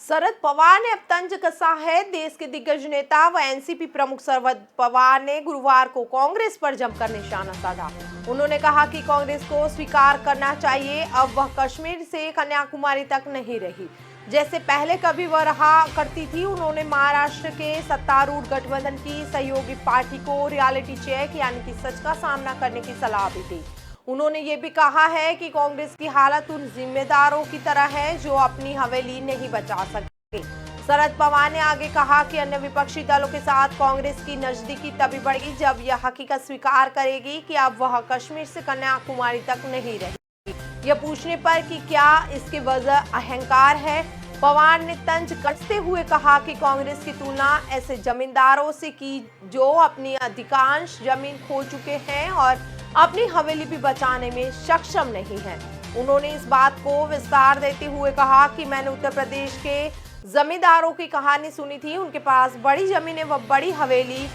शरद पवार ने अब तंज कसा है। देश के दिग्गज नेता व एनसीपी प्रमुख शरद पवार ने गुरुवार को कांग्रेस पर जमकर निशाना साधा। उन्होंने कहा कि कांग्रेस को स्वीकार करना चाहिए, अब वह कश्मीर से कन्याकुमारी तक नहीं रही जैसे पहले कभी वह रहा करती थी। उन्होंने महाराष्ट्र के सत्तारूढ़ गठबंधन की सहयोगी पार्टी को रियलिटी चेक यानी कि सच का सामना करने की सलाह भी दी। उन्होंने ये भी कहा है कि कांग्रेस की हालत उन जिम्मेदारों की तरह है जो अपनी हवेली नहीं बचा सके। शरद पवार ने आगे कहा कि अन्य विपक्षी दलों के साथ कांग्रेस की नजदीकी तभी बढ़ेगी जब यह हकीकत स्वीकार करेगी कि अब वह कश्मीर से कन्याकुमारी तक नहीं रही। यह पूछने पर कि क्या इसकी वजह अहंकार है, पवार ने तंज कसते हुए कहा कि कांग्रेस की तुलना ऐसे जमींदारों से की जो अपनी अधिकांश जमीन खो चुके हैं और अपनी हवेली भी बचाने में सक्षम नहीं है। उन्होंने इस बात को विस्तार देते हुए कहा कि मैंने उत्तर प्रदेश के जमींदारों की कहानी सुनी थी। उनके पास बड़ी जमीनें व बड़ी हवेली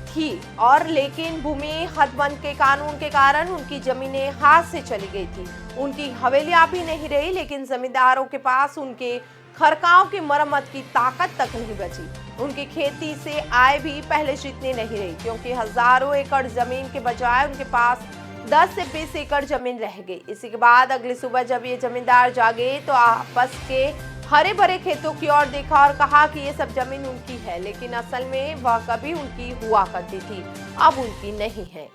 थी और लेकिन भूमि हदबंद के कानून के कारण उनकी जमीनें हाथ से चली गई थी। उनकी हवेलियां भी नहीं रही, लेकिन जमींदारों के पास उनके खरकाओं की मरम्मत की ताकत तक नहीं बची। उनकी खेती से आय भी पहले जितनी नहीं रही, क्योंकि हजारों एकड़ जमीन के बजाय उनके पास 10 से 20 एकड़ जमीन रह गई। इसी के बाद अगली सुबह जब ये जमींदार जागे तो आपस के हरे भरे खेतों की ओर देखा और कहा कि ये सब जमीन उनकी है, लेकिन असल में वह कभी उनकी हुआ करती थी, अब उनकी नहीं है।